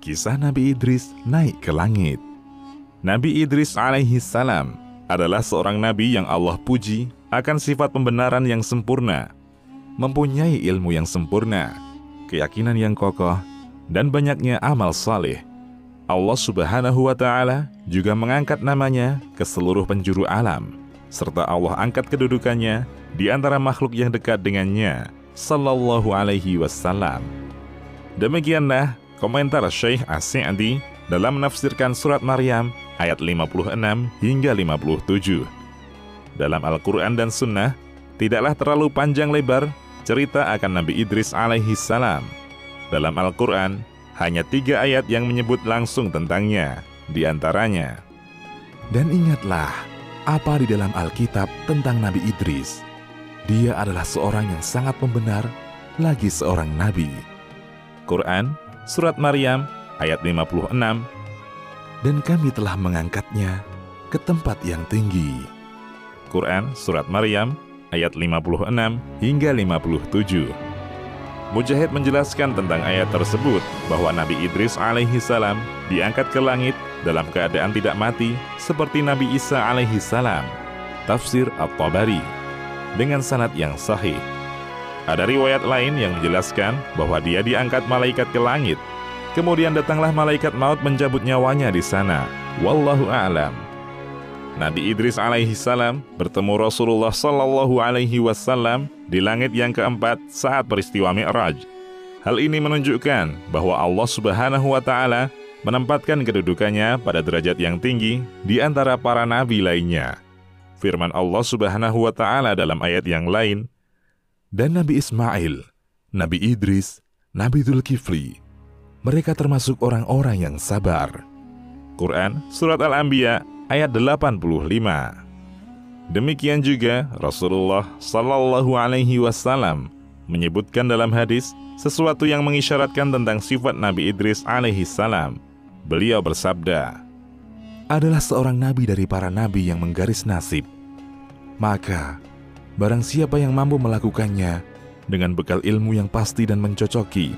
kisah Nabi Idris naik ke langit. Nabi Idris alaihi salam adalah seorang nabi yang Allah puji akan sifat pembenaran yang sempurna, mempunyai ilmu yang sempurna, keyakinan yang kokoh, dan banyaknya amal saleh. Allah Subhanahu wa Ta'ala juga mengangkat namanya ke seluruh penjuru alam, serta Allah angkat kedudukannya di antara makhluk yang dekat dengannya, sallallahu alaihi wasallam. Demikianlah komentar Syekh As-Sa'di dalam menafsirkan surat Maryam ayat 56 hingga 57. Dalam Al-Quran dan Sunnah, tidaklah terlalu panjang lebar cerita akan Nabi Idris alaihi salam. Dalam Al-Quran, hanya 3 ayat yang menyebut langsung tentangnya, di antaranya. Dan ingatlah apa di dalam Alkitab tentang Nabi Idris. Dia adalah seorang yang sangat pembenar, lagi seorang nabi. Quran, Surat Maryam, ayat 56. Dan kami telah mengangkatnya ke tempat yang tinggi. Quran, Surat Maryam, ayat 56 hingga 57. Mujahid menjelaskan tentang ayat tersebut bahwa Nabi Idris alaihi salam diangkat ke langit dalam keadaan tidak mati seperti Nabi Isa alaihi salam. Tafsir At-Tabari dengan sanad yang sahih. Ada riwayat lain yang menjelaskan bahwa dia diangkat malaikat ke langit. Kemudian datanglah malaikat maut mencabut nyawanya di sana. Wallahu a'lam. Nabi Idris alaihi salam bertemu Rasulullah sallallahu alaihi wasallam di langit yang keempat saat peristiwa Mi'raj. Hal ini menunjukkan bahwa Allah Subhanahu wa Ta'ala menempatkan kedudukannya pada derajat yang tinggi di antara para nabi lainnya. Firman Allah Subhanahu wa Ta'ala dalam ayat yang lain, dan Nabi Ismail, Nabi Idris, Nabi Dzulkifli, mereka termasuk orang-orang yang sabar. Quran, Surat Al-Anbiya, ayat 85. Demikian juga Rasulullah sallallahu alaihi wasallam menyebutkan dalam hadis sesuatu yang mengisyaratkan tentang sifat Nabi Idris alaihi salam. Beliau bersabda, adalah seorang nabi dari para nabi yang menggaris nasib. Maka barang siapa yang mampu melakukannya dengan bekal ilmu yang pasti dan mencocoki,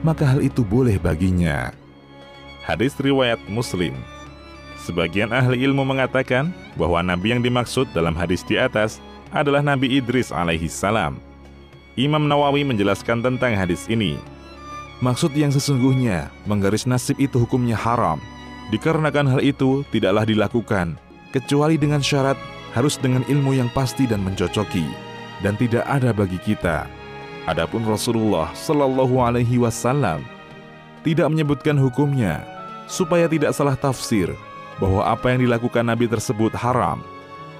maka hal itu boleh baginya. Hadis riwayat Muslim. Sebagian ahli ilmu mengatakan bahwa nabi yang dimaksud dalam hadis di atas adalah Nabi Idris alaihi salam. Imam Nawawi menjelaskan tentang hadis ini. Maksud yang sesungguhnya, menggaris nasib itu hukumnya haram, dikarenakan hal itu tidaklah dilakukan, kecuali dengan syarat harus dengan ilmu yang pasti dan mencocoki, dan tidak ada bagi kita. Adapun Rasulullah sallallahu alaihi wasallam tidak menyebutkan hukumnya, supaya tidak salah tafsir bahwa apa yang dilakukan Nabi tersebut haram,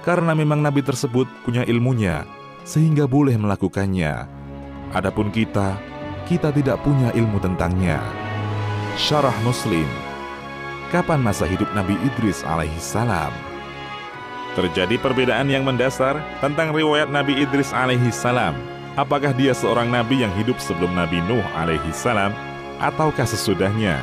karena memang Nabi tersebut punya ilmunya, sehingga boleh melakukannya. Adapun kita tidak punya ilmu tentangnya. Syarah Muslim. Kapan masa hidup Nabi Idris alaihi salam? Terjadi perbedaan yang mendasar tentang riwayat Nabi Idris alaihi salam. Apakah dia seorang nabi yang hidup sebelum Nabi Nuh alaihi salam, ataukah sesudahnya?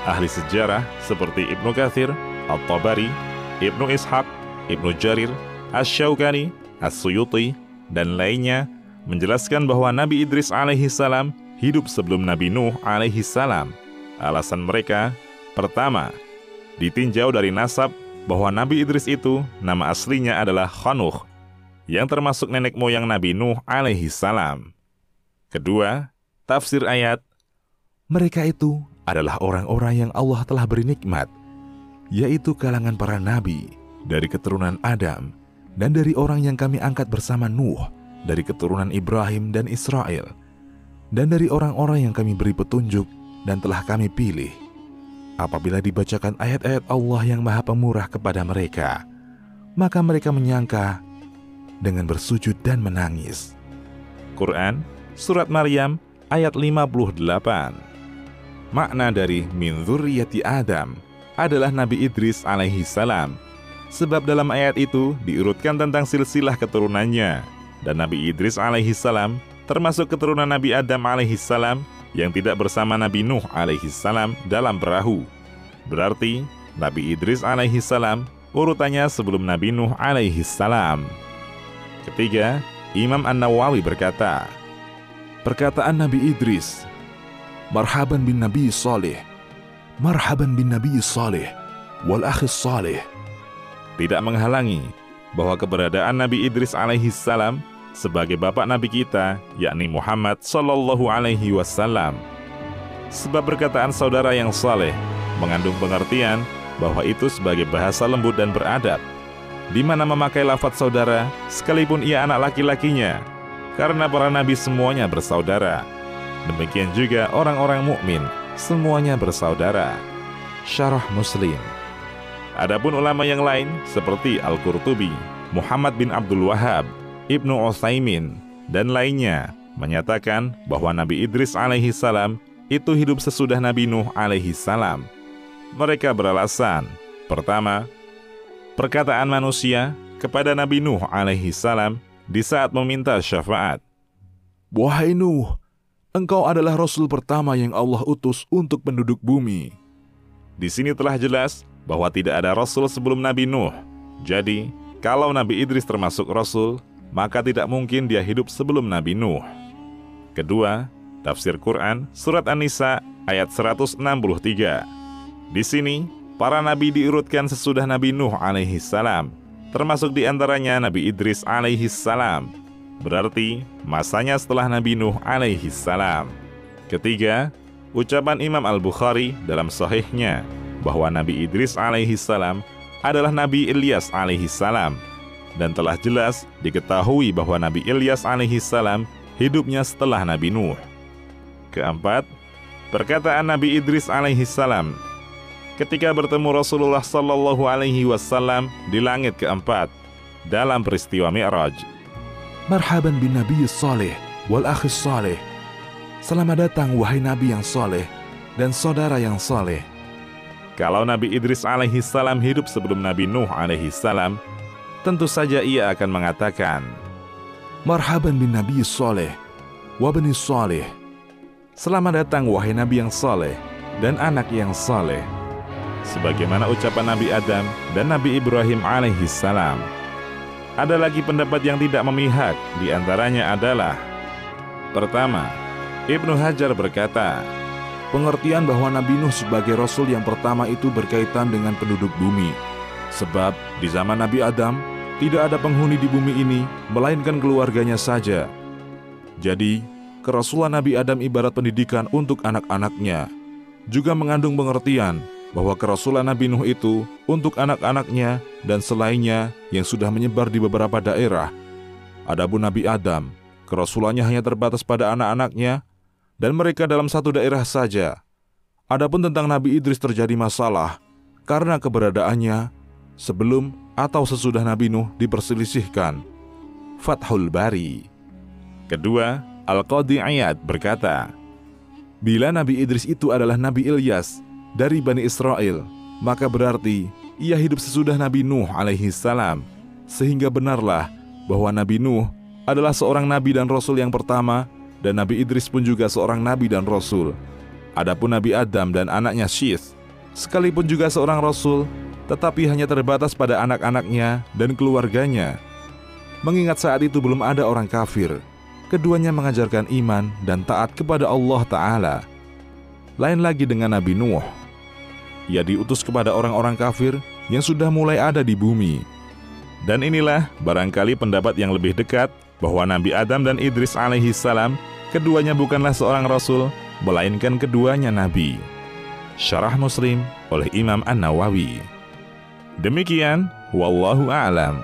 Ahli sejarah seperti Ibnu Katsir, At-Tabari, Ibnu Ishaq, Ibnu Jarir, Asy-Syaukani, As-Suyuti, dan lainnya menjelaskan bahwa Nabi Idris alaihi salam hidup sebelum Nabi Nuh alaihi salam. Alasan mereka, pertama, ditinjau dari nasab bahwa Nabi Idris itu nama aslinya adalah Khanuh, yang termasuk nenek moyang Nabi Nuh alaihi salam. Kedua, tafsir ayat, mereka itu adalah orang-orang yang Allah telah beri nikmat, yaitu kalangan para nabi, dari keturunan Adam, dan dari orang yang kami angkat bersama Nuh, dari keturunan Ibrahim dan Israel, dan dari orang-orang yang kami beri petunjuk dan telah kami pilih. Apabila dibacakan ayat-ayat Allah yang Maha Pemurah kepada mereka, maka mereka menyangka dengan bersujud dan menangis. Quran, Surat Maryam, ayat 58. Makna dari min dzurriyyati Adam adalah Nabi Idris alaihi salam, sebab dalam ayat itu diurutkan tentang silsilah keturunannya, dan Nabi Idris alaihi salam termasuk keturunan Nabi Adam alaihi salam yang tidak bersama Nabi Nuh alaihi salam dalam perahu. Berarti Nabi Idris alaihi salam urutannya sebelum Nabi Nuh alaihi salam. Ketiga, Imam An-Nawawi berkata, perkataan Nabi Idris, marhaban bin Nabi Saleh, Marhaban bin Nabi salih wal akhis salih. Tidak menghalangi bahwa keberadaan Nabi Idris alaihi salam sebagai bapak Nabi kita, yakni Muhammad sallallahu alaihi wasallam. Sebab perkataan saudara yang saleh mengandung pengertian bahwa itu sebagai bahasa lembut dan beradab, di mana memakai lafaz saudara sekalipun ia anak laki-lakinya, karena para nabi semuanya bersaudara. Demikian juga orang-orang mukmin semuanya bersaudara. Syarah Muslim. Adapun ulama yang lain seperti Al-Qurtubi, Muhammad bin Abdul Wahhab, Ibnu Utsaimin, dan lainnya menyatakan bahwa Nabi Idris alaihi salam itu hidup sesudah Nabi Nuh alaihi salam. Mereka beralasan, pertama, perkataan manusia kepada Nabi Nuh alaihi salam di saat meminta syafaat. Wahai Nuh, engkau adalah Rasul pertama yang Allah utus untuk penduduk bumi. Di sini telah jelas bahwa tidak ada Rasul sebelum Nabi Nuh. Jadi, kalau Nabi Idris termasuk Rasul, maka tidak mungkin dia hidup sebelum Nabi Nuh. Kedua, tafsir Quran Surat An-Nisa ayat 163. Di sini, para nabi diurutkan sesudah Nabi Nuh alaihi salam, termasuk di antaranya Nabi Idris alaihi salam. Berarti, masanya setelah Nabi Nuh alaihi salam. Ketiga, ucapan Imam Al-Bukhari dalam sahihnya bahwa Nabi Idris alaihi salam adalah Nabi Ilyas alaihi salam, dan telah jelas diketahui bahwa Nabi Ilyas alaihi salam hidupnya setelah Nabi Nuh. Keempat, perkataan Nabi Idris alaihi salam ketika bertemu Rasulullah sallallahu alaihi wasallam di langit keempat dalam peristiwa Mi'raj. Marhaban bin Nabi salih wal akhis salih. Selamat datang wahai Nabi yang saleh dan saudara yang saleh. Kalau Nabi Idris alaihi salam hidup sebelum Nabi Nuh alaihi salam, tentu saja ia akan mengatakan, Marhaban bin Nabi salih wa bani salih. Selamat datang wahai Nabi yang saleh dan anak yang saleh. Sebagaimana ucapan Nabi Adam dan Nabi Ibrahim alaihi salam. Ada lagi pendapat yang tidak memihak, di antaranya adalah, pertama, Ibnu Hajar berkata, pengertian bahwa Nabi Nuh sebagai Rasul yang pertama itu berkaitan dengan penduduk bumi. Sebab di zaman Nabi Adam, tidak ada penghuni di bumi ini, melainkan keluarganya saja. Jadi, kerasulan Nabi Adam ibarat pendidikan untuk anak-anaknya. Juga mengandung pengertian bahwa kerasulan Nabi Nuh itu untuk anak-anaknya dan selainnya yang sudah menyebar di beberapa daerah. Adapun Nabi Adam, kerasulannya hanya terbatas pada anak-anaknya, dan mereka dalam satu daerah saja. Adapun tentang Nabi Idris terjadi masalah karena keberadaannya sebelum atau sesudah Nabi Nuh diperselisihkan. Fathul Bari. Kedua, Al-Qadhi Iyad berkata, bila Nabi Idris itu adalah Nabi Ilyas dari Bani Israel, maka berarti ia hidup sesudah Nabi Nuh alaihi salam, sehingga benarlah bahwa Nabi Nuh adalah seorang nabi dan rasul yang pertama, dan Nabi Idris pun juga seorang nabi dan rasul. Adapun Nabi Adam dan anaknya Syith, sekalipun juga seorang rasul, tetapi hanya terbatas pada anak-anaknya dan keluarganya. Mengingat saat itu belum ada orang kafir, keduanya mengajarkan iman dan taat kepada Allah Ta'ala. Lain lagi dengan Nabi Nuh. Ia diutus kepada orang-orang kafir yang sudah mulai ada di bumi. Dan inilah barangkali pendapat yang lebih dekat, bahwa Nabi Adam dan Idris alaihi salam keduanya bukanlah seorang rasul, melainkan keduanya nabi. Syarah Muslim oleh Imam An-Nawawi. Demikian, wallahu a'lam.